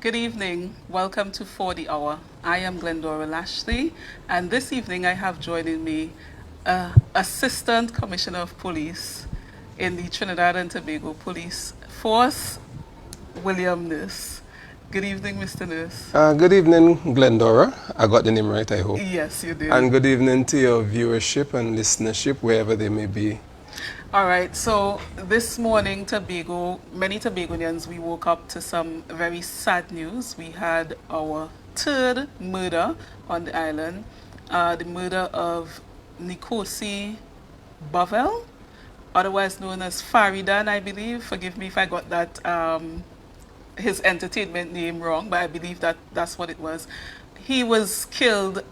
Good evening. Welcome to For the Hour. I am Glendora Lashley, and this evening I have joining me Assistant Commissioner of Police in the Trinidad and Tobago Police Force, William Nurse. Good evening, Mr. Nurse. Good evening, Glendora. I got the name right, I hope. Yes, you did. And good evening to your viewership and listenership, wherever they may be. All right, so this morning, many Tobagonians, we woke up to some very sad news. We had our third murder on the island, the murder of Nikosi Bavel, otherwise known as Faridan, I believe. Forgive me if I got that his entertainment name wrong, but I believe that that's what it was. He was killed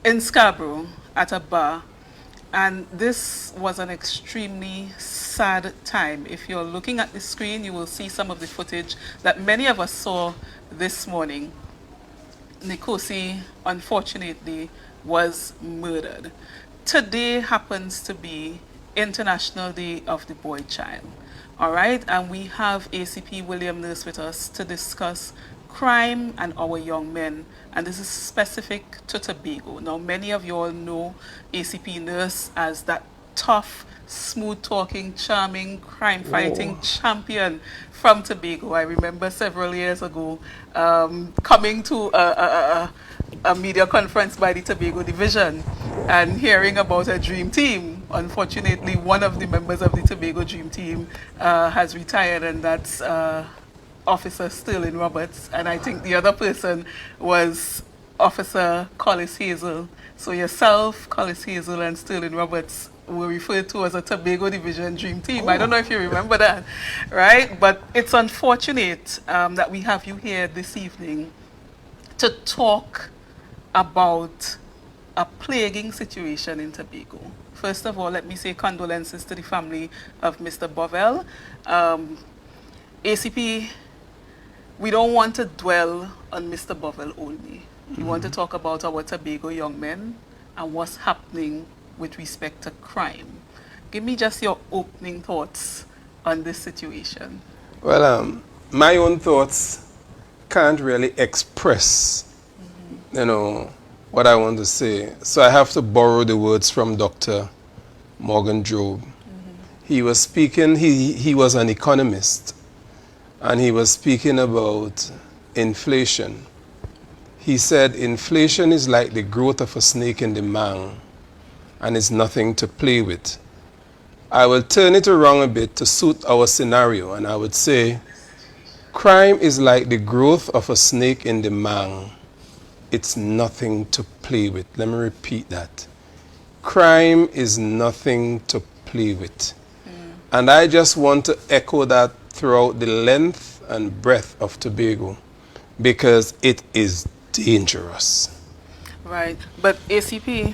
in Scarborough at a bar. And this was an extremely sad time. If you're looking at the screen, you will see some of the footage that many of us saw this morning. Nikosi, unfortunately, was murdered. Today happens to be International Day of the Boy Child. All right, and we have ACP William Nurse with us to discuss crime and our young men, and this is specific to Tobago. Now, many of you all know ACP Nurse as that tough, smooth-talking, charming, crime-fighting champion from Tobago. I remember several years ago coming to a media conference by the Tobago Division and hearing about a dream team. Unfortunately, one of the members of the Tobago dream team has retired, and that's Officer Sterling Roberts, and I think the other person was Officer Collis Hazel. So yourself, Collis Hazel, and Sterling Roberts were referred to as a Tobago Division Dream Team. I don't know if you remember that, right? But it's unfortunate that we have you here this evening to talk about a plaguing situation in Tobago. First of all, let me say condolences to the family of Mr. Bovell. ACP, we don't want to dwell on Mr. Bovell only. We want to talk about our Tobago young men and what's happening with respect to crime. Give me just your opening thoughts on this situation. Well, my own thoughts can't really express, what I want to say. So I have to borrow the words from Dr. Morgan Job. He was speaking, he was an economist, and he was speaking about inflation. He said inflation is like the growth of a snake in the mang, and it's nothing to play with. I will turn it around a bit to suit our scenario, and I would say crime is like the growth of a snake in the mang. It's nothing to play with. Let me repeat that. Crime is nothing to play with. And I just want to echo that throughout the length and breadth of Tobago, because it is dangerous. Right, but ACP,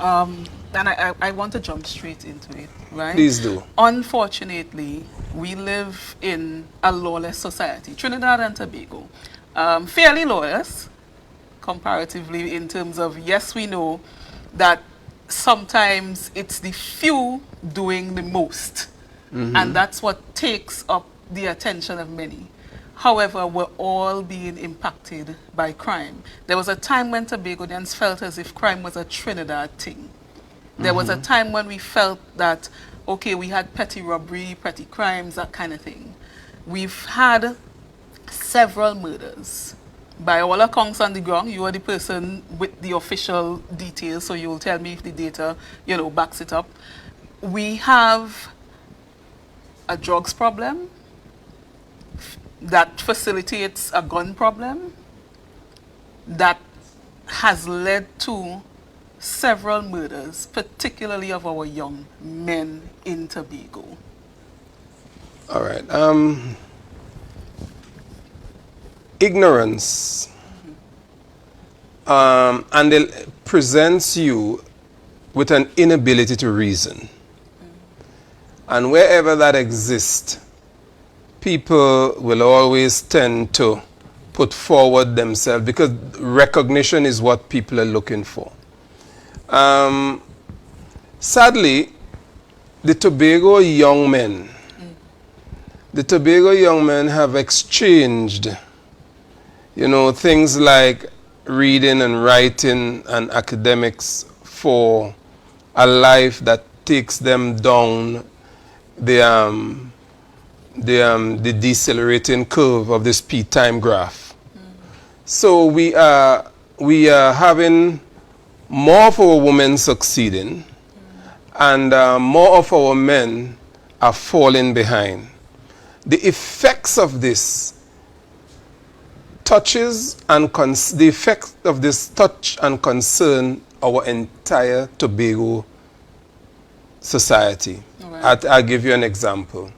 and I want to jump straight into it, right? Please do. Unfortunately, we live in a lawless society, Trinidad and Tobago. Fairly lawless, comparatively, in terms of, yes, we know that sometimes it's the few doing the most. And that's what takes up the attention of many. However, we're all being impacted by crime. There was a time when Tobagonians felt as if crime was a Trinidad thing. There was a time when we felt that, okay, we had petty robbery, petty crimes, that kind of thing. We've had several murders. By all accounts on the ground, you are the person with the official details, so you'll tell me if the data, backs it up. We have a drugs problem that facilitates a gun problem that has led to several murders, particularly of our young men in Tobago. All right. ignorance, and it presents you with an inability to reason. And wherever that exists, people will always tend to put forward themselves because recognition is what people are looking for. Sadly, the Tobago young men have exchanged, things like reading and writing and academics for a life that takes them down the decelerating curve of the speed time graph. So we are having more of our women succeeding, and more of our men are falling behind. The effects of this touch and concern our entire Tobago society. Right. I'll give you an example.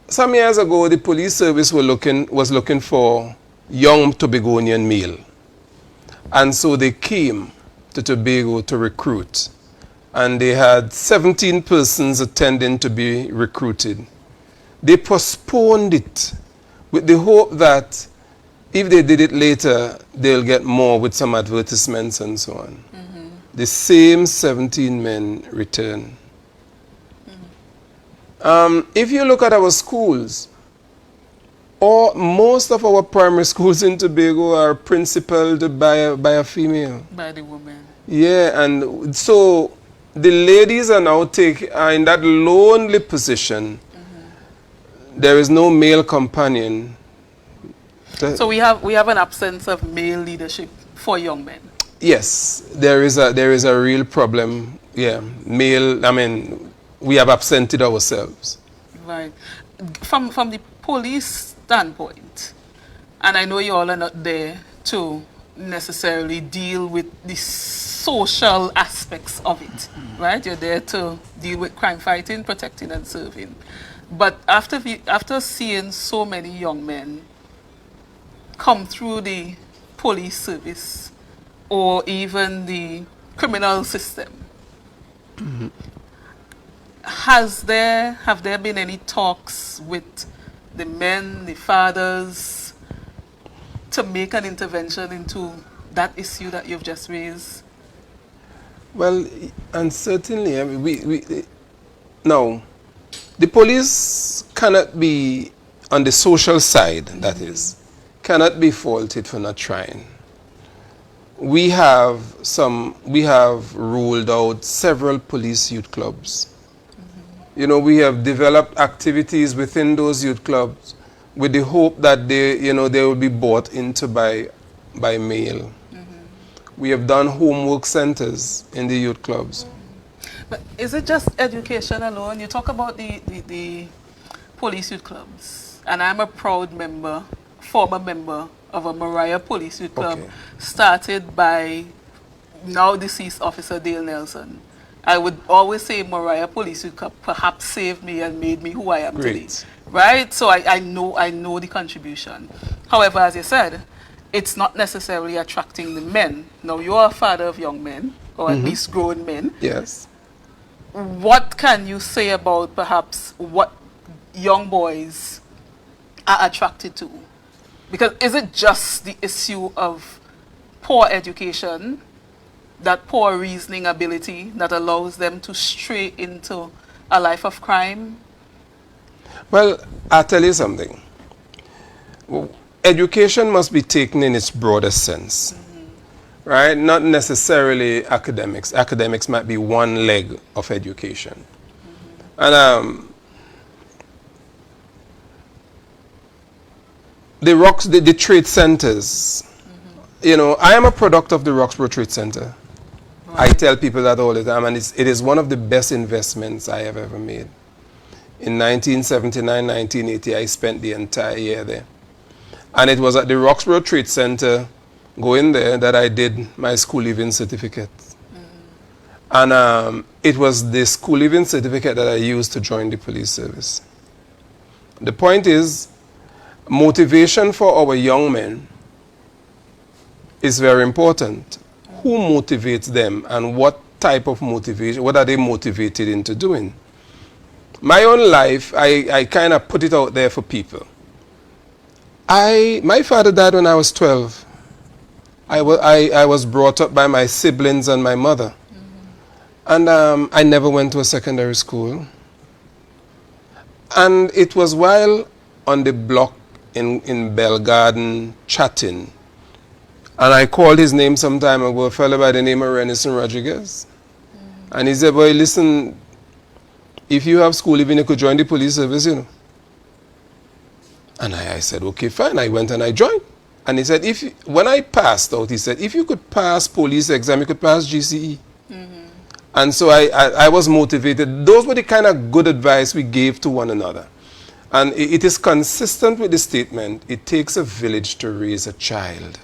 Some years ago, the police service was looking for young Tobagonian male. And so they came to Tobago to recruit. And they had 17 persons attending to be recruited. They postponed it with the hope that if they did it later, they'll get more with some advertisements and so on. The same 17 men return. If you look at our schools, most of our primary schools in Tobago are principaled by a female. By the woman. Yeah, and so the ladies are now in that lonely position. There is no male companion. So we have an absence of male leadership for young men. Yes, there is a real problem. Yeah, we have absented ourselves. Right. From the police standpoint, and I know you all are not there to necessarily deal with the social aspects of it, right? You're there to deal with crime fighting, protecting, and serving. But after seeing so many young men come through the police service or even the criminal system, have there been any talks with the men, the fathers, to make an intervention into that issue that you've just raised? Well, and certainly, I mean, no, the police cannot be on the social side. That is, cannot be faulted for not trying. We have ruled out several police youth clubs. We have developed activities within those youth clubs with the hope that they will be bought into by male. We have done homework centers in the youth clubs. But is it just education alone? You talk about the police youth clubs, and I'm a proud former member of a Mariah Police Youth Club, started by now deceased Officer Dale Nelson. I would always say Mariah Police Youth Club perhaps saved me and made me who I am today. Right? So I know the contribution. However, as you said, it's not necessarily attracting the men. Now, you are a father of young men, or at least grown men. Yes. What can you say about perhaps what young boys are attracted to? Because is it just the issue of poor education, that poor reasoning ability that allows them to stray into a life of crime? Well, I'll tell you something. Education must be taken in its broadest sense, right? Not necessarily academics. Academics might be one leg of education. And the trade centers, I am a product of the Roxborough Trade Center. Right. I tell people that all the time, and it is one of the best investments I have ever made. In 1979, 1980, I spent the entire year there. And it was at the Roxborough Trade Center, going there, that I did my school leaving certificate. And it was the school leaving certificate that I used to join the police service. The point is, Motivation for our young men is very important. Who motivates them and what type of motivation, what are they motivated into doing? My own life, I kind of put it out there for people. My father died when I was 12. I was brought up by my siblings and my mother. And I never went to a secondary school. And it was while on the block in Bell Garden chatting, and I called his name some time ago, a fellow by the name of Renison Rodriguez. And he said, boy, listen, if you have school, even you could join the police service, you know. And I said, okay, fine. I went and I joined. And he said, when I passed out, he said, if you could pass police exam, you could pass GCE. And so I was motivated. Those were the kind of good advice we gave to one another. And it is consistent with the statement, it takes a village to raise a child.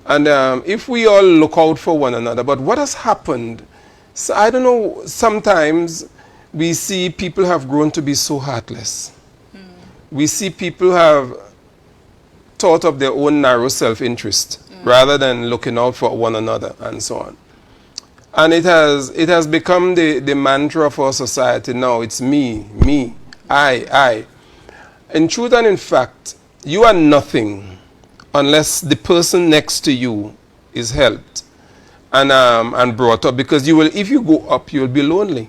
And if we all look out for one another, but what has happened, so I don't know, sometimes we see people have grown to be so heartless. We see people have thought of their own narrow self-interest rather than looking out for one another and so on. And it has become the mantra of our society now. It's me, I. In truth and in fact, you are nothing unless the person next to you is helped and brought up. Because you will, if you go up, you will be lonely.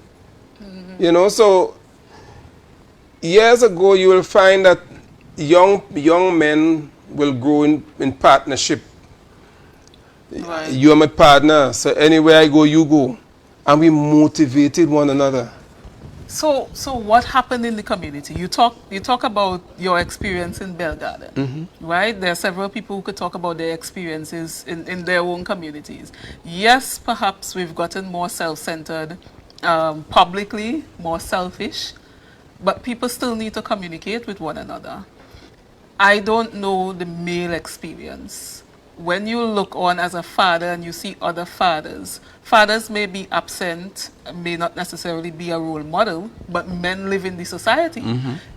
You know, so years ago you will find that young men will grow in partnership. Right. You are my partner, so anywhere I go, you go. And we motivated one another. So what happened in the community? You talk about your experience in Bell Garden, right? There are several people who could talk about their experiences in their own communities. Yes, perhaps we've gotten more self-centered, publicly, more selfish, but people still need to communicate with one another. I don't know the male experience. When you look on as a father and you see other fathers may be absent, may not necessarily be a role model, but men live in the society.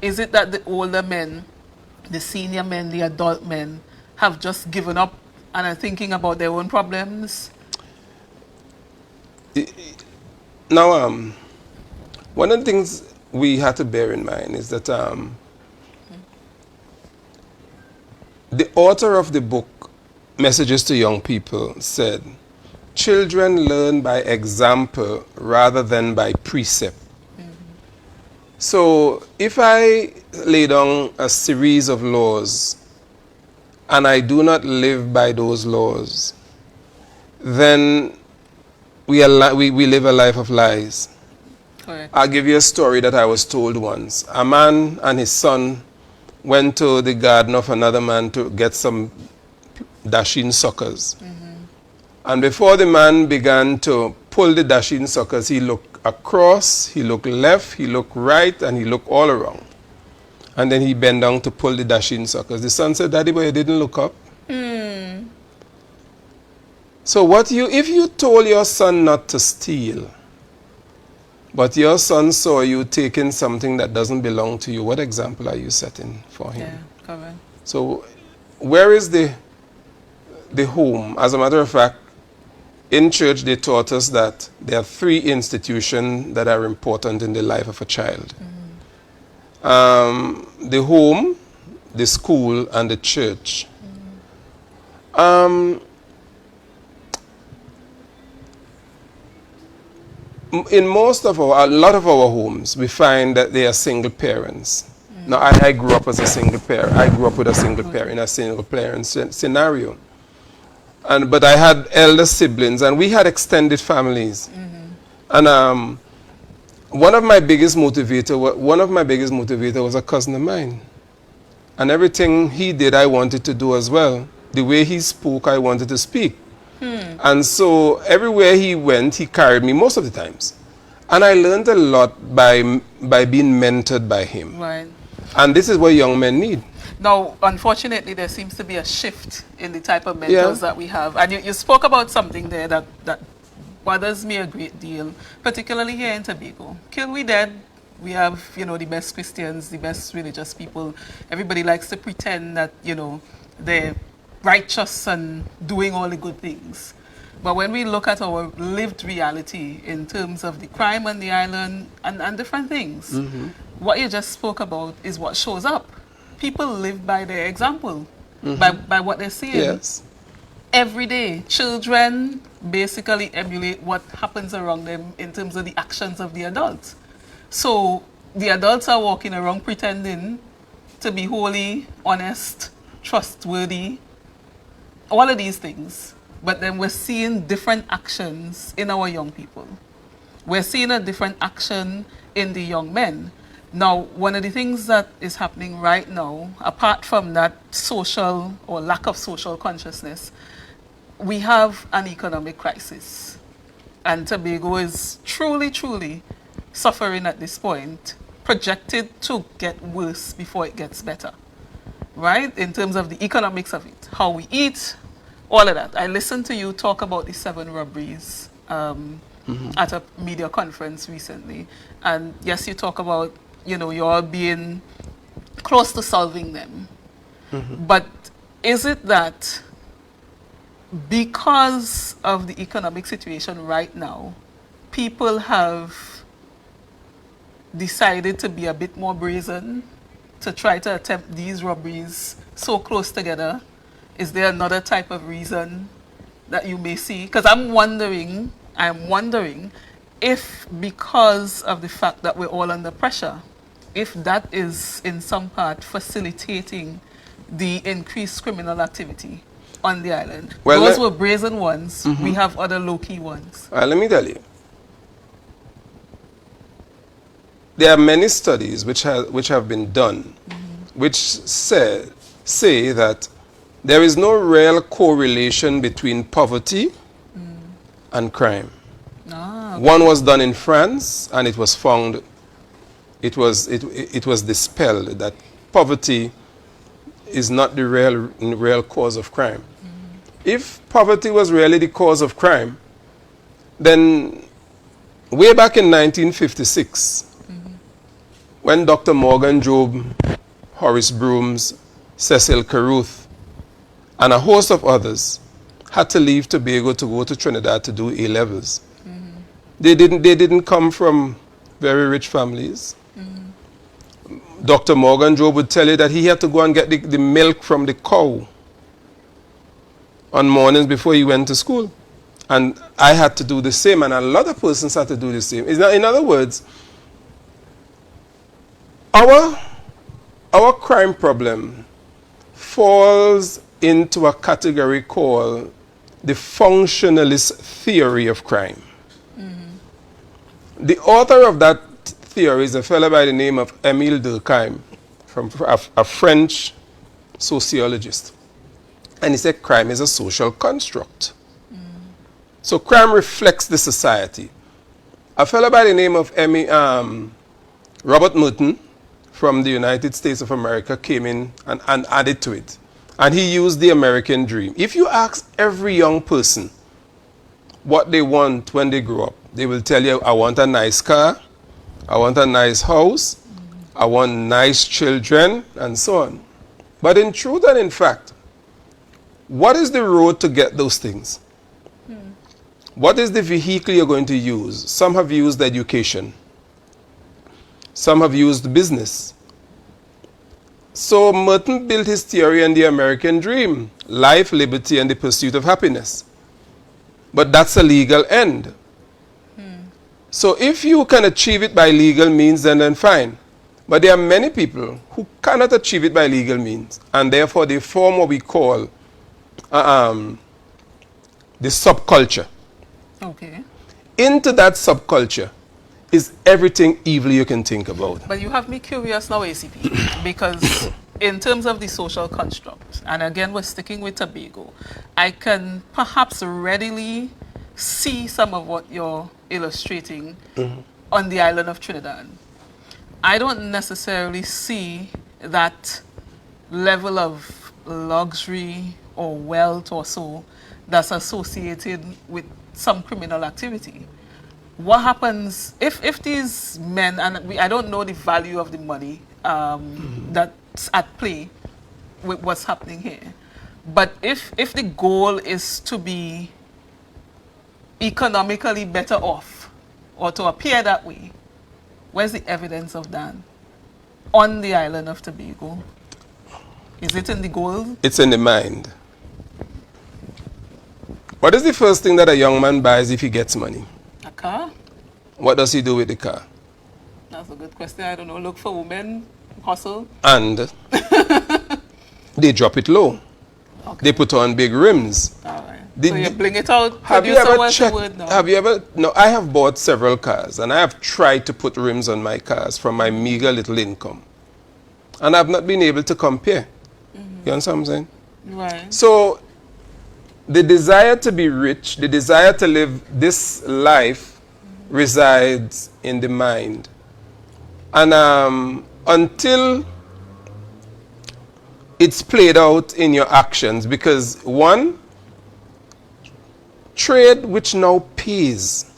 Is it that the older men, the senior men, the adult men, have just given up and are thinking about their own problems? Now, one of the things we have to bear in mind is that the author of the book, Messages to Young People, said, children learn by example rather than by precept. So if I lay down a series of laws and I do not live by those laws, then we live a life of lies. Correct. I'll give you a story that I was told once. A man and his son went to the garden of another man to get some dashing suckers. And before the man began to pull the dashing suckers, he looked across, he looked left, he looked right, and he looked all around. And then he bent down to pull the dashing suckers. The son said, Daddy boy, you didn't look up. So if you told your son not to steal, but your son saw you taking something that doesn't belong to you, what example are you setting for him? Yeah, correct. So where is the home? As a matter of fact, in church they taught us that there are 3 institutions that are important in the life of a child. The home, the school, and the church. In a lot of our homes, we find that they are single parents. Now, I grew up as a single parent. I grew up with a single parent, in a single parent scenario. But I had elder siblings, and we had extended families. And one of my biggest motivator was a cousin of mine. And everything he did, I wanted to do as well. The way he spoke, I wanted to speak. And so everywhere he went, he carried me most of the times. And I learned a lot by being mentored by him. Right. And this is what young men need. Now, unfortunately, there seems to be a shift in the type of mentors that we have. And you spoke about something there that bothers me a great deal, particularly here in Tobago. Kill we dead, We have, you know, the best Christians, the best religious people. Everybody likes to pretend that, you know, they're righteous and doing all the good things. But when we look at our lived reality in terms of the crime on the island and different things, what you just spoke about is what shows up. People live by their example, by what they're seeing. Yes. Every day, children basically emulate what happens around them in terms of the actions of the adults. So the adults are walking around pretending to be holy, honest, trustworthy, all of these things. But then we're seeing different actions in our young people. We're seeing a different action in the young men. Now, one of the things that is happening right now, apart from that social or lack of social consciousness, we have an economic crisis. And Tobago is truly, truly suffering at this point, projected to get worse before it gets better, right? In terms of the economics of it, how we eat, all of that. I listened to you talk about the 7 robberies at a media conference recently. And yes, you talk about, you know, you all being close to solving them. But is it that because of the economic situation right now, people have decided to be a bit more brazen to try to attempt these robberies so close together? Is there another type of reason that you may see? Because I'm wondering if because of the fact that we're all under pressure, if that is in some part facilitating the increased criminal activity on the island. Well, those were brazen ones. We have other low-key ones. Let me tell you. There are many studies which have been done which say that there is no real correlation between poverty and crime. Okay. One was done in France, and it was found, it was dispelled that poverty is not the real cause of crime. If poverty was really the cause of crime, then way back in 1956, when Dr. Morgan Job, Horace Brooms, Cecil Carruth, and a host of others had to leave Tobago to go to Trinidad to do A-levels. They didn't come from very rich families. Dr. Morgan Job would tell you that he had to go and get the milk from the cow on mornings before he went to school. And I had to do the same, and a lot of persons had to do the same. In other words, our crime problem falls into a category called the functionalist theory of crime. The author of that theory is a fellow by the name of Émile Durkheim, from a French sociologist. And he said crime is a social construct. So crime reflects the society. A fellow by the name of Robert Merton from the United States of America came in and added to it. And he used the American dream. If you ask every young person what they want when they grow up, they will tell you, I want a nice car, I want a nice house, I want nice children, and so on. But in truth and in fact, what is the road to get those things? What is the vehicle you're going to use? Some have used education. Some have used business. So Merton built his theory on the American dream, life, liberty, and the pursuit of happiness. But that's a legal end. So if you can achieve it by legal means, then fine. But there are many people who cannot achieve it by legal means, and therefore they form what we call the subculture. Okay. Into that subculture is everything evil you can think about. But you have me curious now, ACP, because in terms of the social construct, and again we're sticking with Tobago, I can perhaps readily see some of what you're illustrating on the island of Trinidad. I don't necessarily see that level of luxury or wealth or so that's associated with some criminal activity. what happens if these men, and I don't know the value of the money that's at play with what's happening here, but if the goal is to be economically better off or to appear that way, where's the evidence of that on the island of Tobago? Is it in the goal? It's in the mind. What is the first thing that a young man buys if he gets money? A car? What does he do with the car? That's a good question. I don't know. Look for women, hustle. And they drop it low. Okay. They put on big rims. All right. So you bling it out. Have you ever checked? No, I have bought several cars and I have tried to put rims on my cars from my meager little income. And I've not been able to compare. You understand what I'm saying? Right. So the desire to be rich, the desire to live this life resides in the mind. And until it's played out in your actions, because one, trade which now pays.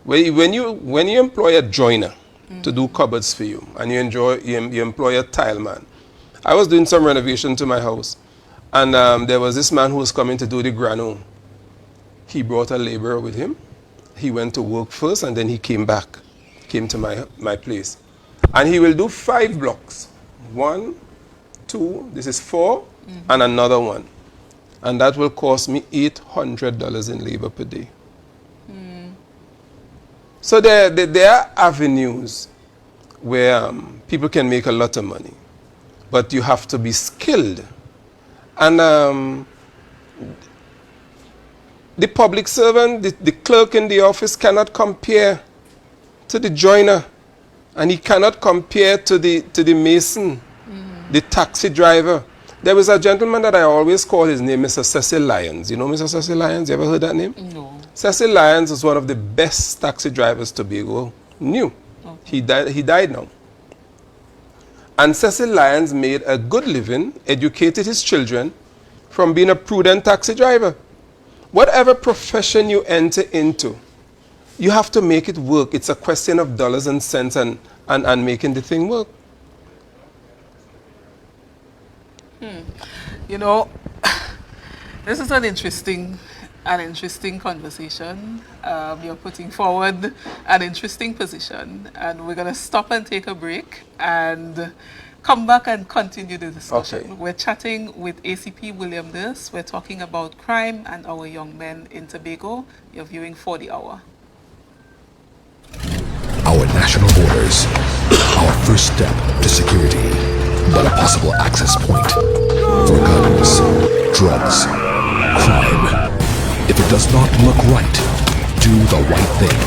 When you employ a joiner to do cupboards for you, and you employ a tile man. I was doing some renovation to my house, and there was this man who was coming to do the grano. He brought a laborer with him. He went to work first, and then he came to my place. And he will do 5 blocks. 1, 2, this is 4, and another one. And that will cost me $800 in labor per day. So there are avenues where people can make a lot of money, but you have to be skilled. And the public servant, the clerk in the office cannot compare to the joiner, and he cannot compare to the mason, the taxi driver. There was a gentleman that I always call, his name Mr. Cecil Lyons. You know Mr. Cecil Lyons? You ever heard that name? No. Cecil Lyons was one of the best taxi drivers Tobago knew. Okay. He died now. And Cecil Lyons made a good living, educated his children from being a prudent taxi driver. Whatever profession you enter into, you have to make it work. It's a question of dollars and cents and making the thing work. You know, this is an interesting conversation. You're putting forward an interesting position, and we're going to stop and take a break and come back and continue the discussion. Okay. We're chatting with ACP William Durst. We're talking about crime and our young men in Tobago. You're viewing For the Hour. Our national borders, our first step to security, but a possible access point for guns, drugs, crime. If it does not look right, do the right thing.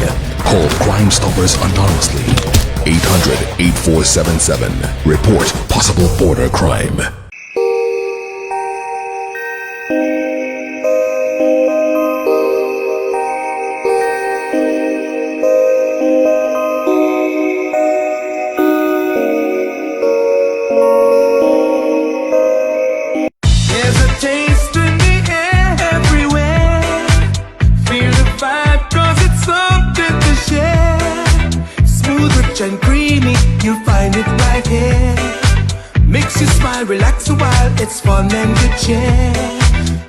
Call Crime Stoppers anonymously. 800-8477. Report possible border crime. And creamy, you'll find it right here. Makes you smile, relax a while, it's fun and good cheer.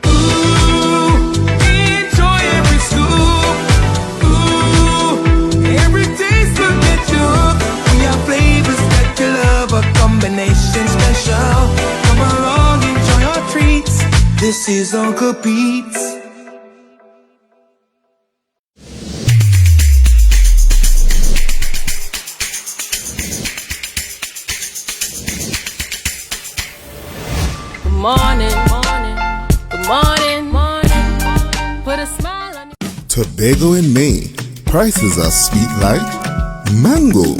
Ooh, enjoy every scoop. Ooh, every taste will get you hooked. We have flavors that you love, a combination special. Come along, enjoy our treats. This is Uncle Pete's. Good morning. Put a smile on your... Tobago in May. Prices are sweet like mango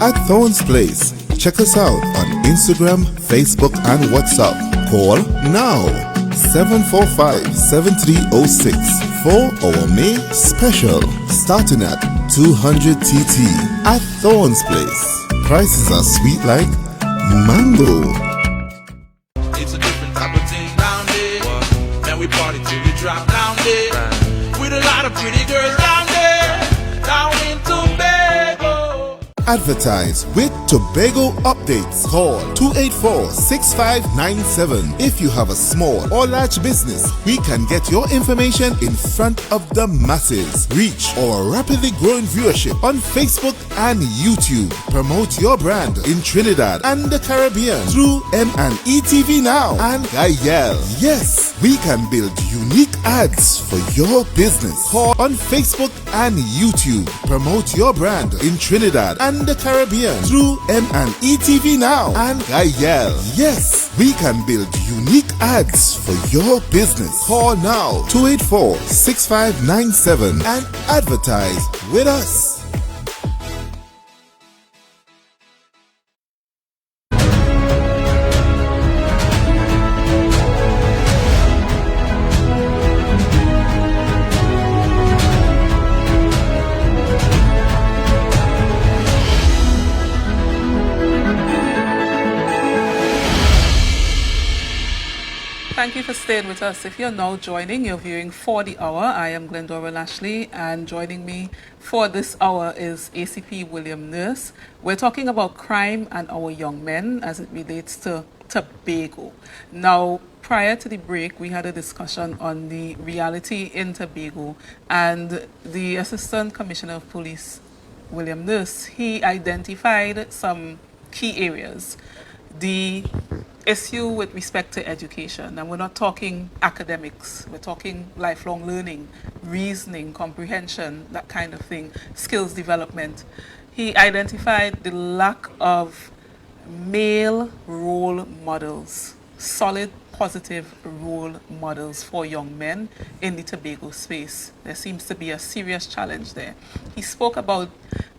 at Thorns Place. Check us out on Instagram, Facebook, and WhatsApp. Call now 745-7306 for our May special, starting at 200 TT at Thorns Place. Prices are sweet like mango. We party till we drop down there. With a lot of pretty girls down there. advertise with Tobago updates. Call 284-6597. If you have a small or large business, we can get your information in front of the masses. Reach our rapidly growing viewership on Facebook and YouTube. Promote your brand in Trinidad and the Caribbean through M&E TV Now and Gayel. Yes, we can build unique ads for your business. Call on Facebook and YouTube. Promote your brand in Trinidad and the Caribbean through M&E TV Now and Gayel. Yes, we can build unique ads for your business. Call now 284-6597 and advertise with us. Thank you for staying with us. If you're now joining, you're viewing For the Hour. I am Glendora Lashley, and joining me for this hour is ACP William Nurse. We're talking about crime and our young men as it relates to Tobago. Now, prior to the break, we had a discussion on the reality in Tobago, and the Assistant Commissioner of Police, William Nurse, he identified some key areas. The issue with respect to education, and we're not talking academics, we're talking lifelong learning, reasoning, comprehension, that kind of thing, skills development. He identified the lack of male role models, solid, positive role models for young men in the Tobago space. There seems to be a serious challenge there. He spoke about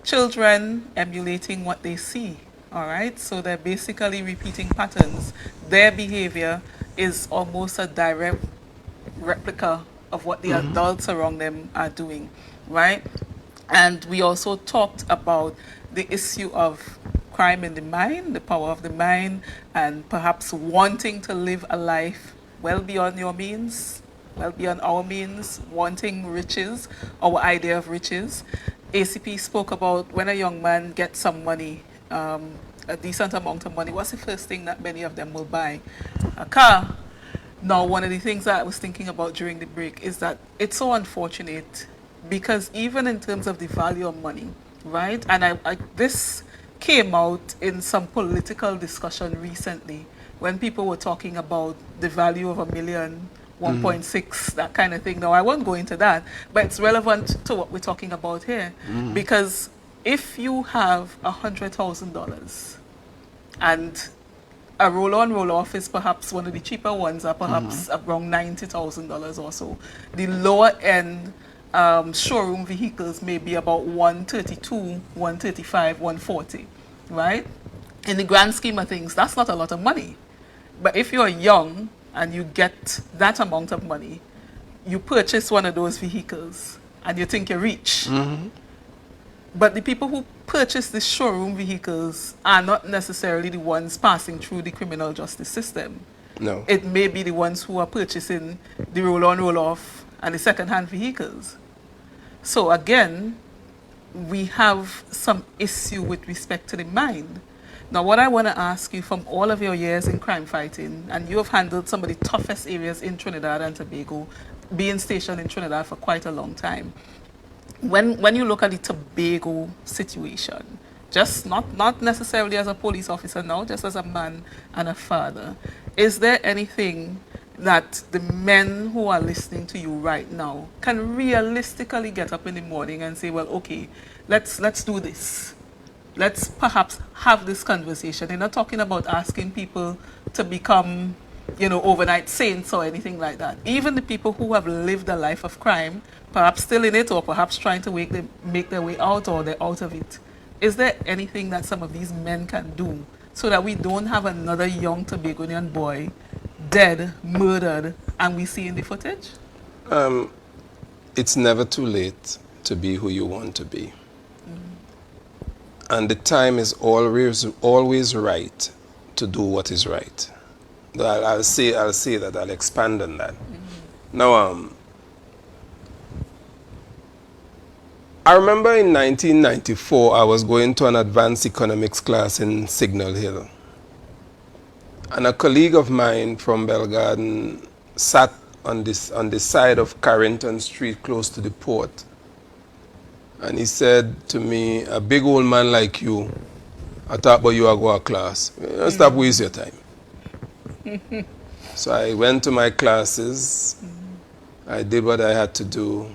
children emulating what they see. All right, so they're basically repeating patterns. Their behavior is almost a direct replica of what the adults around them are doing, right? And we also talked about the issue of crime in the mind, the power of the mind, and perhaps wanting to live a life well beyond your means, well beyond our means, wanting riches, our idea of riches. ACP spoke about when a young man gets some money, a decent amount of money, what's the first thing that many of them will buy? A car. Now, one of the things that I was thinking about during the break is that it's so unfortunate because even in terms of the value of money, right? And this came out in some political discussion recently when people were talking about the value of $1 million, 1.6, that kind of thing. Now, I won't go into that, but it's relevant to what we're talking about here because if you have $100,000 and a roll-on, roll-off is perhaps one of the cheaper ones, or perhaps around $90,000 or so. The lower-end showroom vehicles may be about 132, 135, 140, right? In the grand scheme of things, that's not a lot of money. But if you're young and you get that amount of money, you purchase one of those vehicles and you think you're rich. But the people who purchase the showroom vehicles are not necessarily the ones passing through the criminal justice system. No. It may be the ones who are purchasing the roll-on, roll-off and the second-hand vehicles. So again, we have some issue with respect to the mind. Now, what I want to ask you from all of your years in crime fighting, and you have handled some of the toughest areas in Trinidad and Tobago, being stationed in Trinidad for quite a long time. When you look at the Tobago situation, just not necessarily as a police officer now, just as a man and a father, is there anything that the men who are listening to you right now can realistically get up in the morning and say, well, okay, let's do this. Let's perhaps have this conversation. They're not talking about asking people to become, overnight saints or anything like that. Even the people who have lived a life of crime, perhaps still in it or perhaps trying to make their way out or they're out of it. Is there anything that some of these men can do so that we don't have another young Tobagonian boy dead, murdered, and we see in the footage? It's never too late to be who you want to be. And the time is always right to do what is right. I'll say that, I'll expand on that. Now, I remember in 1994, I was going to an advanced economics class in Signal Hill. And a colleague of mine from Belgarden sat on the side of Carrington Street close to the port. And he said to me, a big old man like you, I thought about you are go to class. Stop wasting your time. So I went to my classes. I did what I had to do.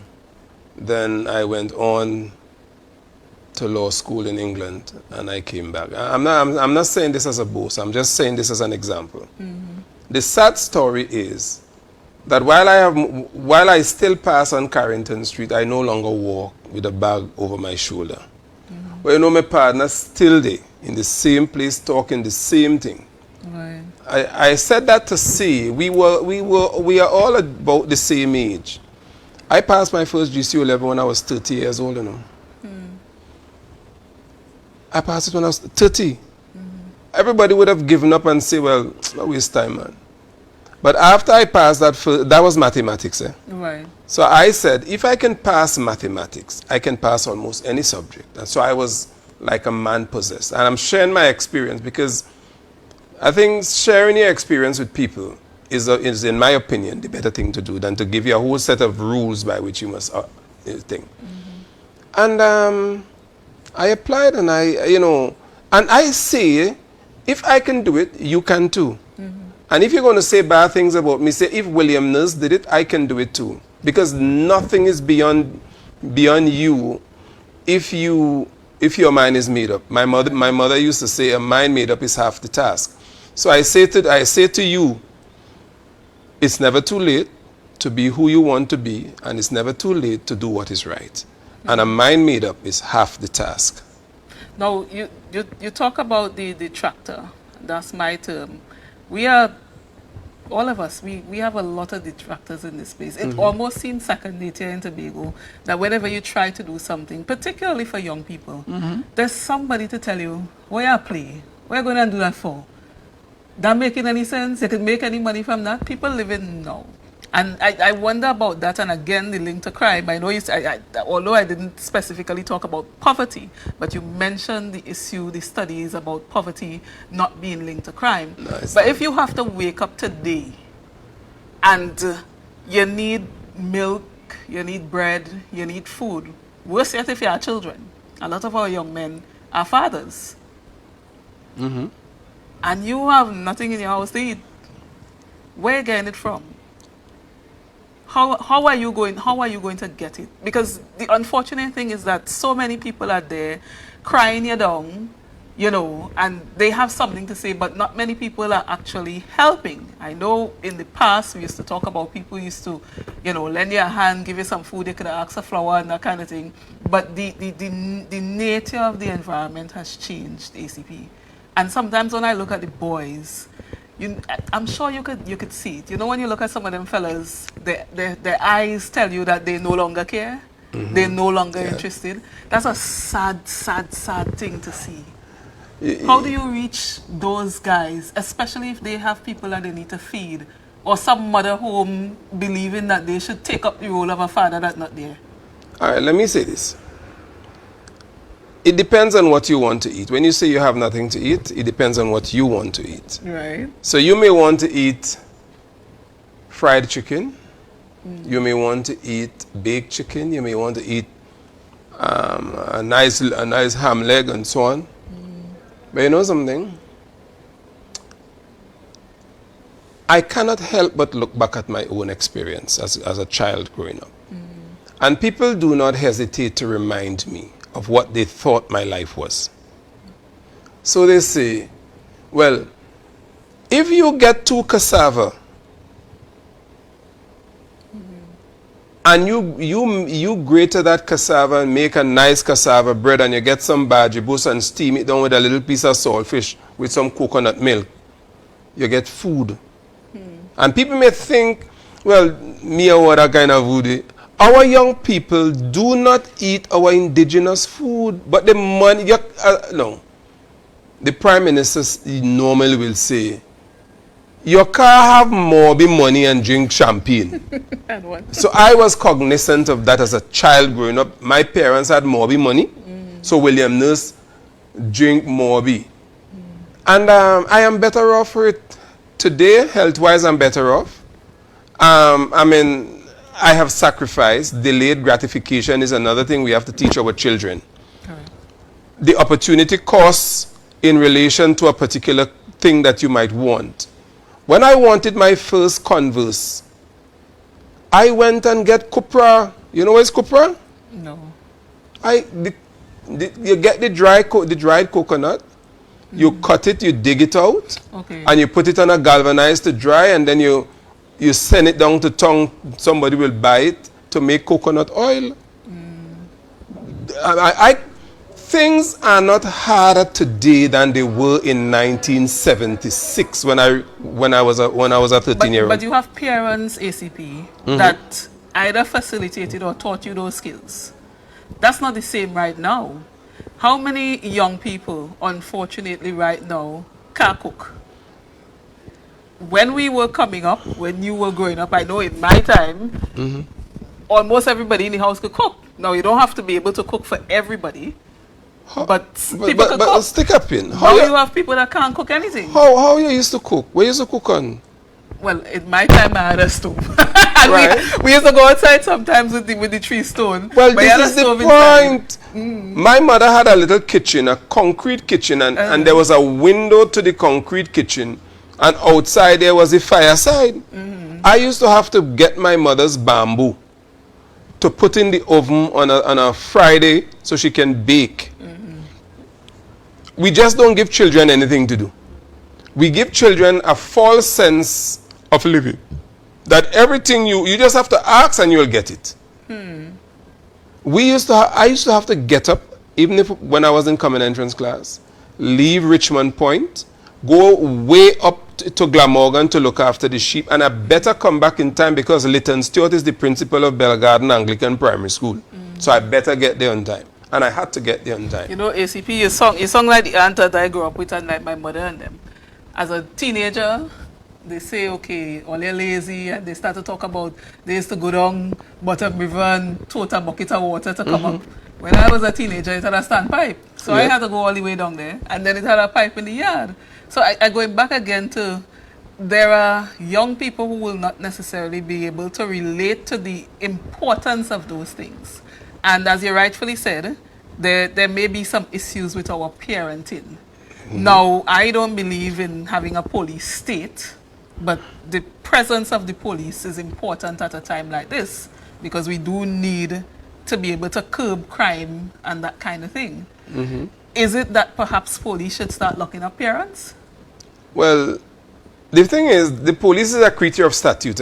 Then I went on to law school in England, and I came back. I'm not saying this as a boast. I'm just saying this as an example. The sad story is that while I still pass on Carrington Street, I no longer walk with a bag over my shoulder. But you know, my partner's still there in the same place talking the same thing. Right. I said that to say we are all about the same age. I passed my first GCU level when I was 30 years old, you know. I passed it when I was 30. Everybody would have given up and say, well, no waste time, man. But after I passed that was mathematics. Right. So I said, if I can pass mathematics, I can pass almost any subject. And so I was like a man possessed. And I'm sharing my experience because I think sharing your experience with people is, in my opinion, the better thing to do than to give you a whole set of rules by which you must think. And I applied, and I say, if I can do it, you can too. And if you're going to say bad things about me, say, if William Nurse did it, I can do it too. Because nothing is beyond you if your mind is made up. My mother used to say, a mind made up is half the task. So I say to you, it's never too late to be who you want to be, and it's never too late to do what is right. And a mind made up is half the task. Now, you talk about the detractor. That's my term. We are, all of us, we have a lot of detractors in this space. It almost seems second nature in Tobago that whenever you try to do something, particularly for young people, there's somebody to tell you, why you play? What are you going to do that for? That making any sense? You can make any money from that? People living now. And I wonder about that, and again, the link to crime. I know although I didn't specifically talk about poverty, but you mentioned the issue, the studies about poverty not being linked to crime. Nice. But if you have to wake up today and you need milk, you need bread, you need food, worse yet if you are children. A lot of our young men are fathers. And you have nothing in your house to eat. Where are you getting it from? How are you going to get it? Because the unfortunate thing is that so many people are there crying you down, and they have something to say, but not many people are actually helping. I know in the past we used to talk about people used to, lend you a hand, give you some food, they could ask a flower and that kind of thing. But the nature of the environment has changed, ACP. And sometimes when I look at the boys, I'm sure you could see it. When you look at some of them fellas, their eyes tell you that they no longer care. They're no longer interested. That's a sad, sad, sad thing to see. How do you reach those guys, especially if they have people that they need to feed, or some mother home believing that they should take up the role of a father that's not there? All right, let me say this. It depends on what you want to eat. When you say you have nothing to eat, it depends on what you want to eat. Right. So you may want to eat fried chicken. You may want to eat baked chicken. You may want to eat a nice ham leg and so on. But you know something? I cannot help but look back at my own experience as a child growing up. And people do not hesitate to remind me of what they thought my life was. So they say, well, if you get 2 cassava and you grate that cassava and make a nice cassava bread, and you get some bajibus and steam it down with a little piece of saltfish with some coconut milk, you get food. And people may think, well, me or what kind of food. Our young people do not eat our indigenous food, but the money, no. The Prime Minister normally will say, your car have Morby money and drink champagne. And what? So I was cognizant of that as a child growing up. My parents had Morby money, so William Nurse drink Morby. And I am better off for it today. Health-wise, I'm better off. I mean, I have sacrificed. Delayed gratification is another thing we have to teach our children. Correct. The opportunity costs in relation to a particular thing that you might want. When I wanted my first Converse, I went and get cupra. You know what is cupra? No. You get the dried coconut, you cut it, you dig it out, Okay. and you put it on a galvanized to dry, and then you send it down to town. Somebody will buy it to make coconut oil. Things are not harder today than they were in 1976 when I was a 13-year-old. But you have parents, ACP, that either facilitated or taught you those skills. That's not the same right now. How many young people, unfortunately right now, can't cook? When we were coming up, when you were growing up, I know in my time, almost everybody in the house could cook. Now, you don't have to be able to cook for everybody. But people can cook. Stick up in. Now you have people that can't cook anything. How you used to cook? Where you used to cook on? Well, in my time, I had a stove. And Right. we used to go outside sometimes with the tree stone. Well, but you had a this is the stove inside. point. My mother had a little kitchen, a concrete kitchen, and there was a window to the concrete kitchen, and outside there was a fireside. I used to have to get my mother's bamboo to put in the oven on a Friday so she can bake. We just don't give children anything to do. We give children a false sense of living. That everything you just have to ask and you'll get it. I used to have to get up, even when I was in common entrance class, leave Richmond Point, go way up to Glamorgan to look after the sheep, and I better come back in time because Lytton Stewart is the principal of Belgarden Anglican Primary School. So I better get there on time. And I had to get there on time. You know, ACP, you song like the aunt that I grew up with and like my mother and them. As a teenager, they say, okay, all you're lazy, and they start to talk about they used to go down bottom river and tote a bucket of water to come up. When I was a teenager, it had a standpipe. So I had to go all the way down there, and then it had a pipe in the yard. So I going back again to, there are young people who will not necessarily be able to relate to the importance of those things. And as you rightfully said, there may be some issues with our parenting. Now, I don't believe in having a police state, but the presence of the police is important at a time like this because we do need to be able to curb crime and that kind of thing. Is it that perhaps police should start locking up parents? Well, the thing is, the police is a creature of statute,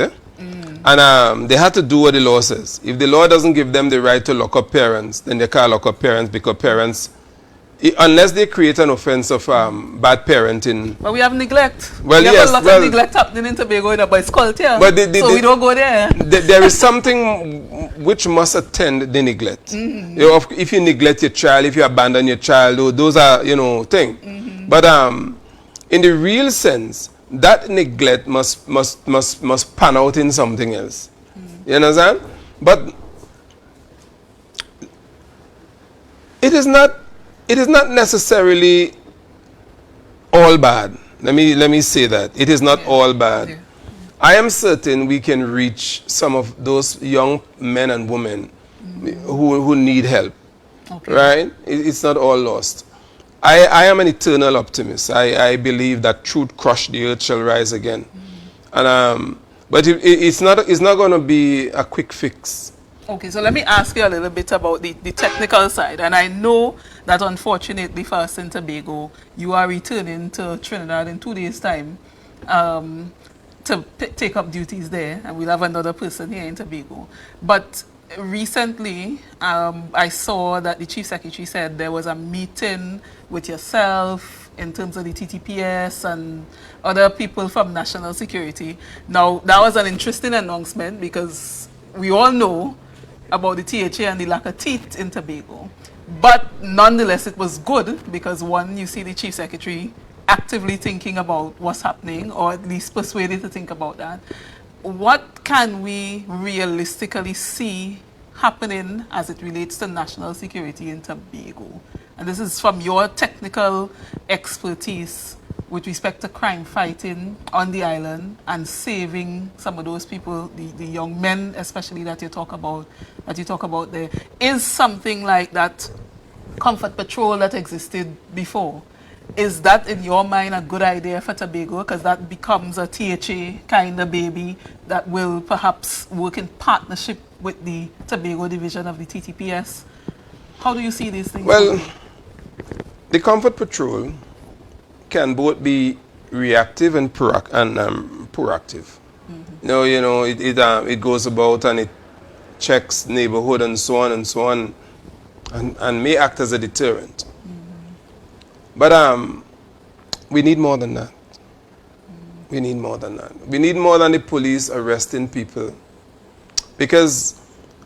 and they had to do what the law says. If the law doesn't give them the right to lock up parents, then they can't lock up parents because parents, unless they create an offense of bad parenting. But we have neglect. Well, we yes, have a lot of neglect happening in Tobago, but it's culture. But so we don't go there. There is something which must attend the neglect. You know, if you neglect your child, if you abandon your child, those are, things. But in the real sense, that neglect must pan out in something else. You understand? But it is not necessarily all bad. Let me say that. It is not all bad. Yeah. I am certain we can reach some of those young men and women who need help. Okay. Right? It's not all lost. I am an eternal optimist. I believe that truth crushed the earth shall rise again. And but it's not going to be a quick fix. Okay, so let me ask you a little bit about the technical side. And I know that unfortunately for us in Tobago, you are returning to Trinidad in 2 days' time to take up duties there. And we'll have another person here in Tobago. But recently, I saw that the Chief Secretary said there was a meeting with yourself in terms of the TTPS and other people from national security. Now, that was an interesting announcement because we all know about the THA and the lack of teeth in Tobago. But nonetheless, it was good because one, you see the Chief Secretary actively thinking about what's happening, or at least persuaded to think about that, what can we realistically see happening as it relates to national security in Tobago? And this is from your technical expertise with respect to crime fighting on the island and saving some of those people, the young men especially that you talk about there. Is something like that comfort patrol that existed before, is that in your mind a good idea for Tobago? Because that becomes a THA kind of baby that will perhaps work in partnership with the Tobago division of the TTPS. How do you see these things? Well, the comfort patrol can both be reactive and proactive. It goes about and it checks neighborhood and so on, and may act as a deterrent. But we need more than that. We need more than that. We need more than the police arresting people. Because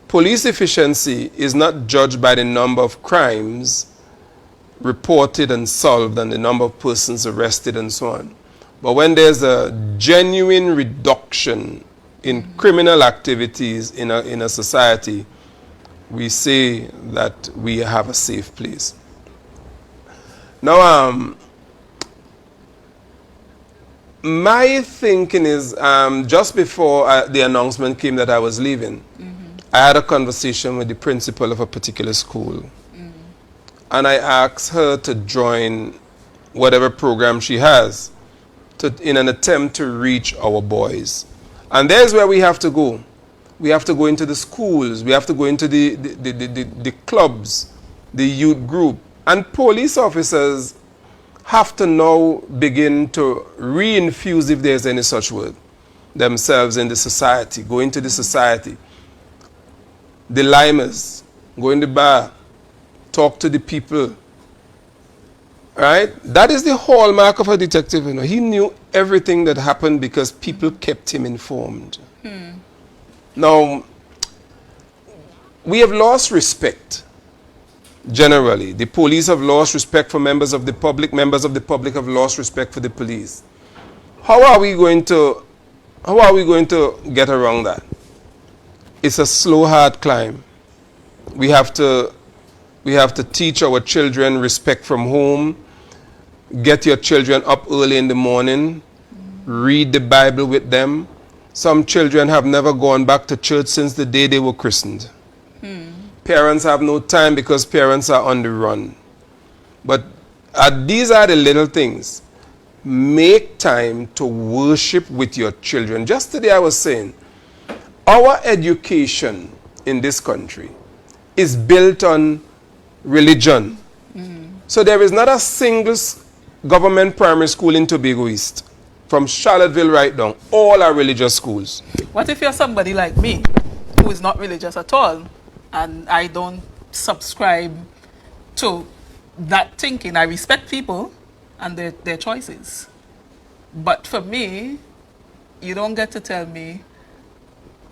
police efficiency is not judged by the number of crimes reported and solved and the number of persons arrested and so on. But when there's a genuine reduction in criminal activities in a society, we say that we have a safe place. Now, my thinking is, just before the announcement came that I was leaving, I had a conversation with the principal of a particular school. And I asked her to join whatever program she has in an attempt to reach our boys. And there's where we have to go. We have to go into the schools. We have to go into the clubs, the youth group. And police officers have to now begin to reinfuse, if there's any such word, themselves in the society, go into the society. The limers, go in the bar, talk to the people. Right? That is the hallmark of a detective. He knew everything that happened because people kept him informed. Now, we have lost respect. Generally, the police have lost respect for members of the public. Members of the public have lost respect for the police. How are we going to get around that? It's a slow, hard climb. We have to teach our children respect from home. Get your children up early in the morning. Read the Bible with them. Some children have never gone back to church since the day they were christened. Parents have no time because parents are on the run. But these are the little things. Make time to worship with your children. Just today I was saying, our education in this country is built on religion. So there is not a single government primary school in Tobago East. From Charlottesville right down, all are religious schools. What if you're somebody like me, who is not religious at all, and I don't subscribe to that thinking? I respect people and their choices. But for me, you don't get to tell me,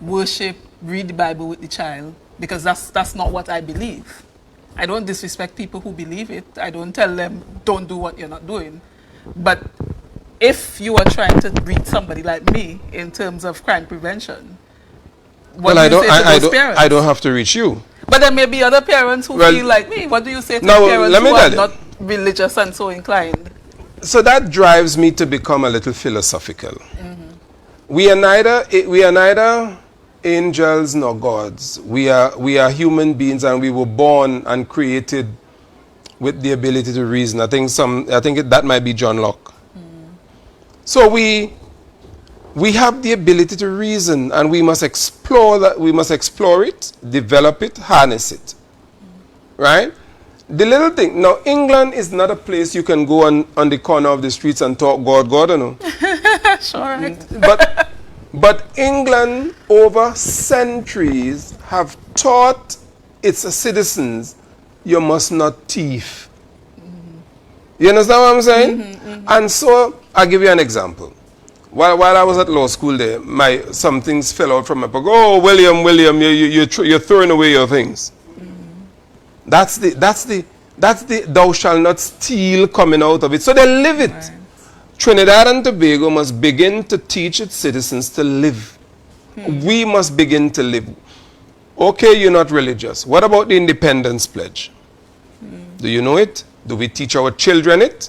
worship, read the Bible with the child, because that's not what I believe. I don't disrespect people who believe it. I don't tell them, don't do what you're not doing. But if you are trying to reach somebody like me in terms of crime prevention, what do you say to those parents? I don't have to reach you. But there may be other parents who feel like me. What do you say to parents who are not religious and so inclined? So that drives me to become a little philosophical. We are neither angels nor gods. We are human beings, and we were born and created with the ability to reason. I think that might be John Locke. So we have the ability to reason, and we must explore that. We must explore it, develop it, harness it. Right? The little thing. Now, England is not a place you can go on the corner of the streets and talk God, you know. Sure, right. But England, over centuries, have taught its citizens, you must not thief. You understand what I'm saying? And so, I'll give you an example. While I was at law school there, some things fell out from my pocket. Oh, William, you're throwing away your things. That's the thou shalt not steal coming out of it. So they live it. Right. Trinidad and Tobago must begin to teach its citizens to live. We must begin to live. Okay, you're not religious. What about the Independence Pledge? Do you know it? Do we teach our children it?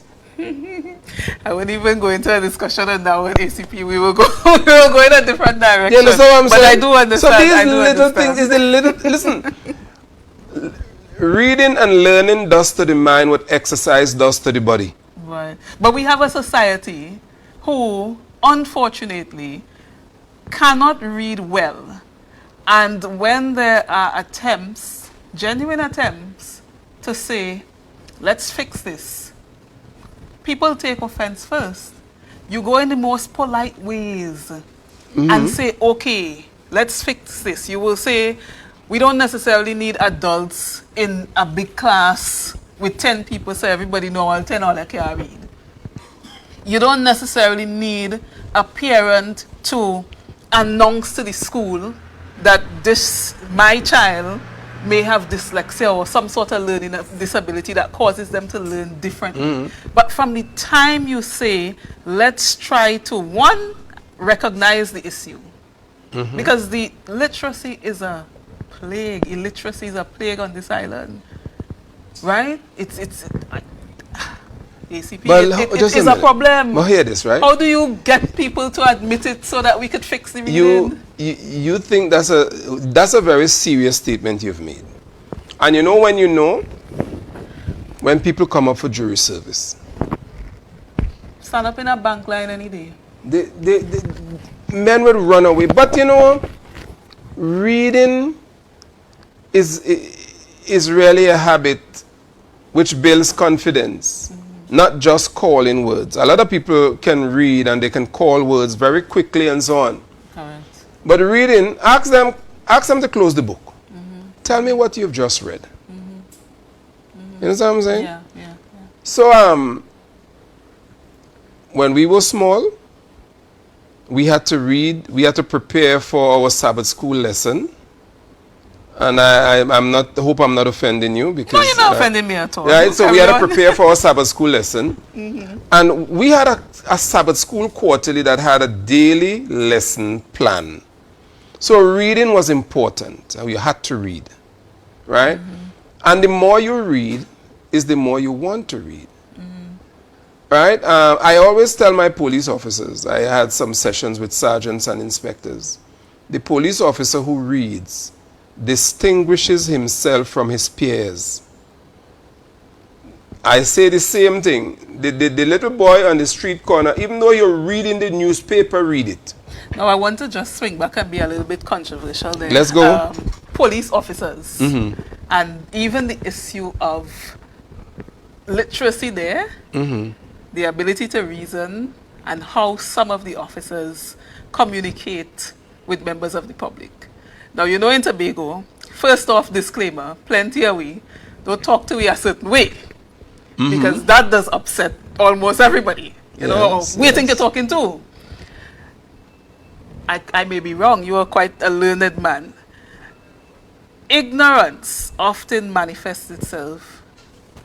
I wouldn't even go into a discussion on that with ACP. We will go, we will go in a different direction. You understand what I'm but saying? I do understand. So these I do little understand. things is the little, listen, reading and learning does to the mind what exercise does to the body. Right. But we have a society who, unfortunately, cannot read well. And when there are attempts, genuine attempts, to say, let's fix this, people take offense first. You go in the most polite ways and say, okay, let's fix this. You will say, we don't necessarily need adults in a big class with 10 people so everybody know all 10 all can read. You don't necessarily need a parent to announce to the school that my child may have dyslexia or some sort of learning disability that causes them to learn differently. But from the time you say, let's try to, one, recognize the issue. Because the literacy is a plague. Illiteracy is a plague on this island. Right? ACP, it is a problem. But hear this, right? How do you get people to admit it so that we could fix the reading? You think that's a very serious statement you've made. And you know when people come up for jury service, Stand up in a bank line any day. Men would run away. But you know, reading is really a habit which builds confidence. Not just calling words. A lot of people can read and they can call words very quickly and so on. Correct. But reading, ask them to close the book. Tell me what you've just read. You know what I'm saying? Yeah. So when we were small, we had to read, we had to prepare for our Sabbath school lesson. And I hope I'm not offending you because No, you're not offending me at all. right, so we had to Carry on. prepare for our Sabbath school lesson. And we had a Sabbath school quarterly that had a daily lesson plan. So reading was important. You had to read, right? And the more you read is the more you want to read. Right? I always tell my police officers, I had some sessions with sergeants and inspectors, the police officer who reads distinguishes himself from his peers. I say the same thing. The little boy on the street corner, even though you're reading the newspaper, read it. Now I want to just swing back and be a little bit controversial there. Let's go. Police officers and even the issue of literacy there, the ability to reason, and how some of the officers communicate with members of the public. Now, you know, in Tobago, first off, disclaimer, plenty of we don't talk to we a certain way because that does upset almost everybody. You know, we think you're talking to. I may be wrong. You are quite a learned man. Ignorance often manifests itself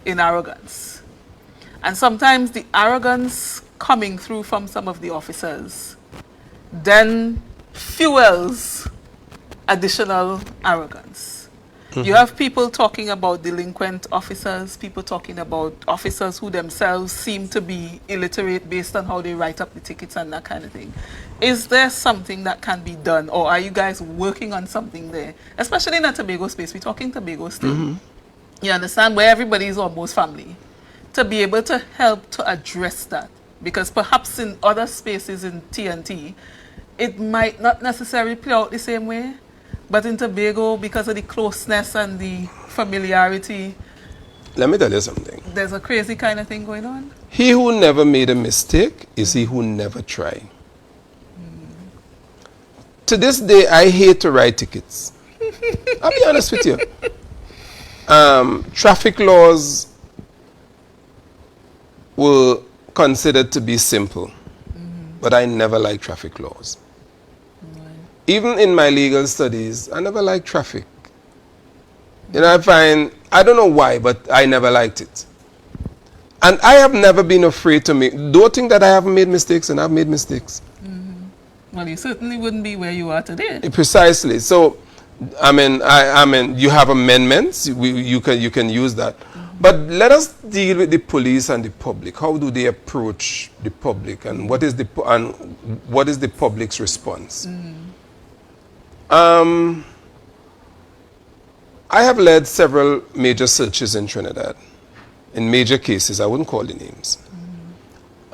in arrogance. And sometimes the arrogance coming through from some of the officers then fuels additional arrogance. You have people talking about delinquent officers, people talking about officers who themselves seem to be illiterate based on how they write up the tickets and that kind of thing. Is there something that can be done, or are you guys working on something there? Especially in a Tobago space, we're talking Tobago still. You understand, where everybody is almost family. To be able to help to address that. Because perhaps in other spaces in TNT, it might not necessarily play out the same way. But in Tobago, because of the closeness and the familiarity, Let me tell you something. there's a crazy kind of thing going on. He who never made a mistake is he who never tried. To this day, I hate to write tickets. I'll be honest with you. Traffic laws were considered to be simple, but I never liked traffic laws. Even in my legal studies, I never liked traffic. You know, I don't know why, but I never liked it. And I have never been afraid to make, don't think that I haven't made mistakes, and I've made mistakes. Well, you certainly wouldn't be where you are today. Precisely. So, I mean, you have amendments. You can use that. But let us deal with the police and the public. How do they approach the public, and what is the public's response? I have led several major searches in Trinidad, in major cases. I wouldn't call the names.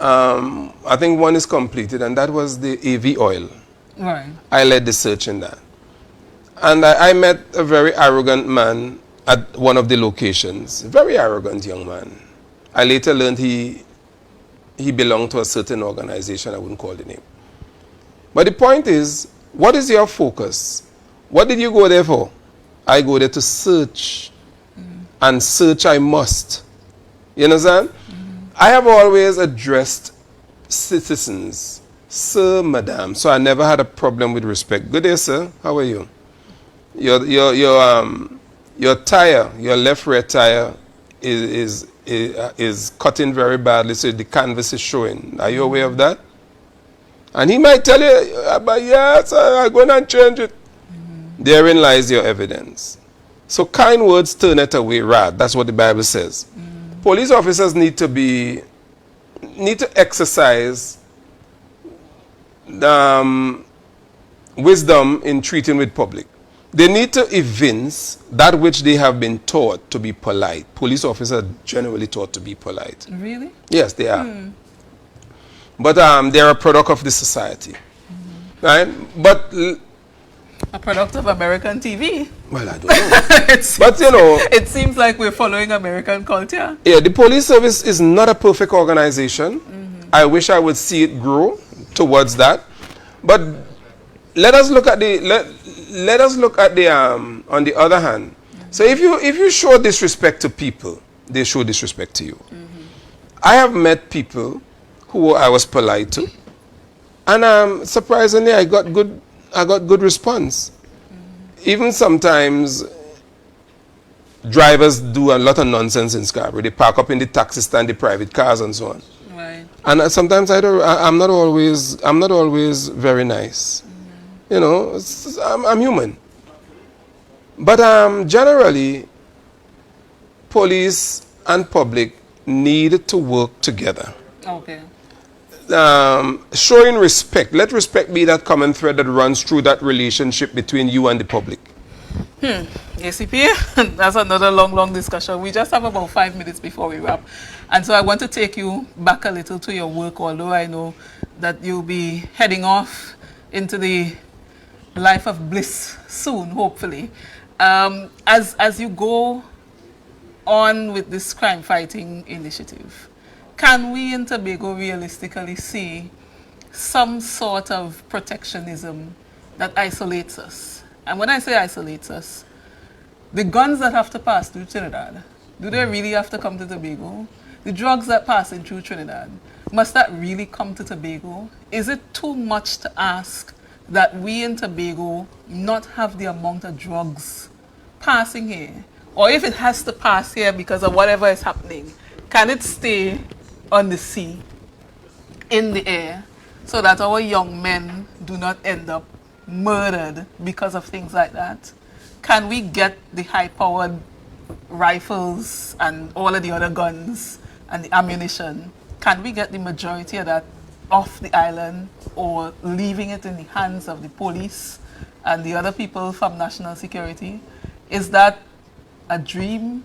I think one is completed, and that was the AV oil. Right. I led the search in that. And I met a very arrogant man at one of the locations. Very arrogant young man. I later learned he belonged to a certain organization. I wouldn't call the name. But the point is, what is your focus? What did you go there for? I go there to search. And search I must. You understand? I have always addressed citizens, sir, madam. So I never had a problem with respect. Good day, sir. How are you? Your tire, your left rear tire is cutting very badly, so the canvas is showing. Are you aware of that? And he might tell you, but yes, I'm going to change it. Therein lies your evidence. So kind words turn it away wrath. That's what the Bible says. Police officers need to exercise wisdom in treating with public. They need to evince that which they have been taught to be polite. Police officers are generally taught to be polite. Really? Yes, they are. But they're a product of the society. Right? But A product of American TV. well, I don't know. But you know, It seems like we're following American culture. yeah, the police service is not a perfect organization. I wish I would see it grow towards that. But let us look at the on the other hand. So if you show disrespect to people, they show disrespect to you. I have met people who I was polite to, and surprisingly I got good response. Even sometimes drivers do a lot of nonsense in Scarborough. They park up in the taxi stand, the private cars, and so on. Right. And sometimes I'm not always very nice. You know, I'm human. But generally, police and public need to work together. Okay. Showing respect. Let respect be that common thread that runs through that relationship between you and the public. ACP, that's another long discussion. We just have about 5 minutes before we wrap. And so I want to take you back a little to your work, although I know that you'll be heading off into the life of bliss soon, hopefully. As you go on with this crime fighting initiative, can we in Tobago realistically see some sort of protectionism that isolates us? And when I say isolates us, the guns that have to pass through Trinidad, do they really have to come to Tobago? The drugs that pass in through Trinidad, must that really come to Tobago? Is it too much to ask that we in Tobago not have the amount of drugs passing here? Or if it has to pass here because of whatever is happening, can it stay on the sea, in the air, so that our young men do not end up murdered because of things like that? Can we get the high-powered rifles and all of the other guns and the ammunition? Can we get the majority of that off the island, or leaving it in the hands of the police and the other people from national security? Is that a dream?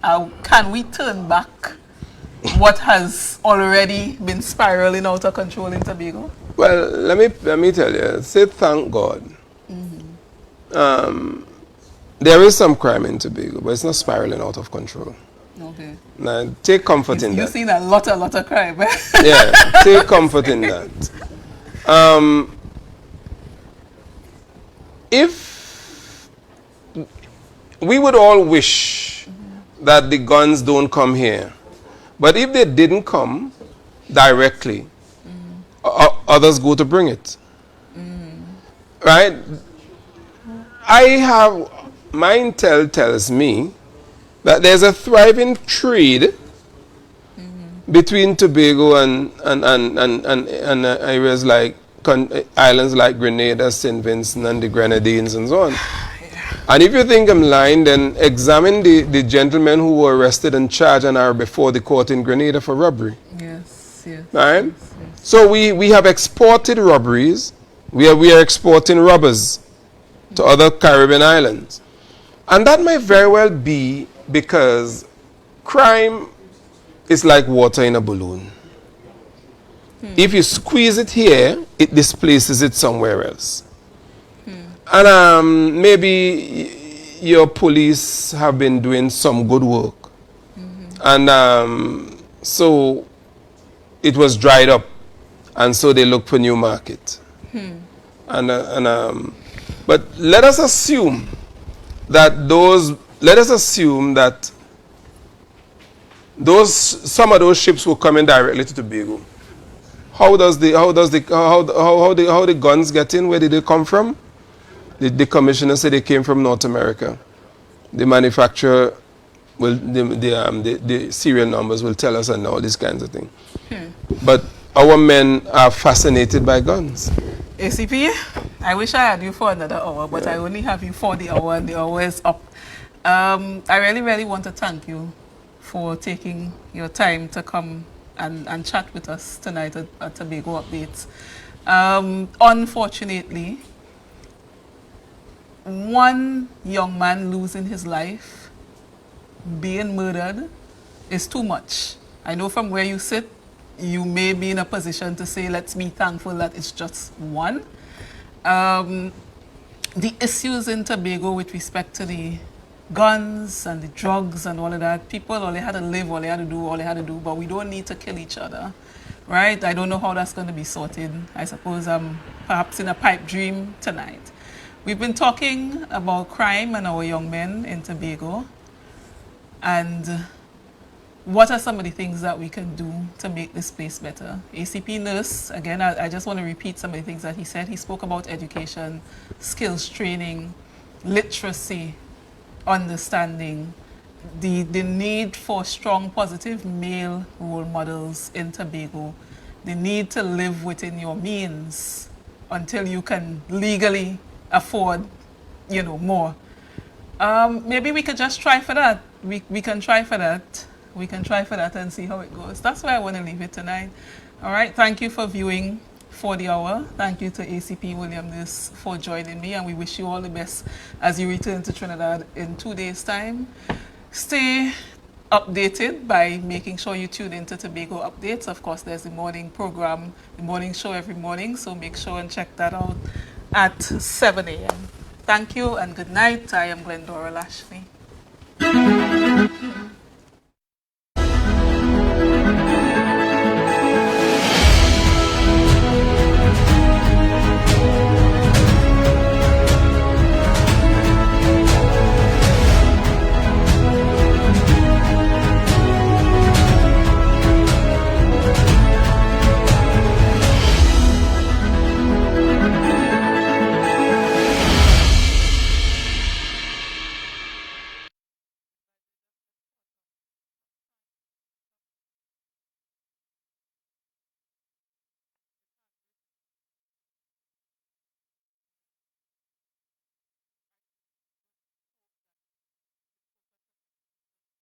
Can we turn back what has already been spiraling out of control in Tobago? Well, let me tell you, say thank God. There is some crime in Tobago, but it's not spiraling out of control. Okay. Now, take comfort in that. You've seen a lot of crime. Yeah, take comfort in that. If we would all wish that the guns don't come here, but if they didn't come directly, others go to bring it. Right? My intel tells me that there's a thriving trade between Tobago and areas like islands like Grenada, St. Vincent, and the Grenadines, and so on. And if you think I'm lying, then examine the gentlemen who were arrested and charged and are before the court in Grenada for robbery. Yes, yes. Right? Yes, yes. So we have exported robberies. We are exporting robbers to other Caribbean islands. And that might very well be because crime is like water in a balloon. If you squeeze it here, it displaces it somewhere else. And maybe your police have been doing some good work. And so it was dried up. And so they look for new market. But let us assume that some of those ships were coming directly to Tobago. How the guns get in? Where did they come from? The commissioner said they came from North America. The manufacturer will the serial numbers will tell us and all these kinds of things. But our men are fascinated by guns. ACP, I wish I had you for another hour, but I only have you for the hour and the hour is up. I really, really want to thank you for taking your time to come and chat with us tonight at Tobago Updates. Unfortunately, one young man losing his life, being murdered, is too much. I know from where you sit, you may be in a position to say, let's be thankful that it's just one. The issues in Tobago with respect to the guns and the drugs and all of that, people, all they had to live, all they had to do, but we don't need to kill each other, right? I don't know how that's going to be sorted. I suppose I'm perhaps in a pipe dream tonight. We've been talking about crime and our young men in Tobago, and what are some of the things that we can do to make this place better? ACP Nurse, again, I just want to repeat some of the things that he said. He spoke about education, skills training, literacy, understanding, the need for strong, positive male role models in Tobago, the need to live within your means until you can legally afford, more. Maybe we could just try for that. We can try for that. We can try for that and see how it goes. That's where I want to leave it tonight. All right. Thank you for viewing For the Hour. Thank you to ACP Williams for joining me, and we wish you all the best as you return to Trinidad in 2 days' time. Stay updated by making sure you tune into Tobago Updates. Of course, there's the morning program, the morning show every morning, so make sure and check that out at 7 a.m. Thank you and good night. I am Glendora Lashley.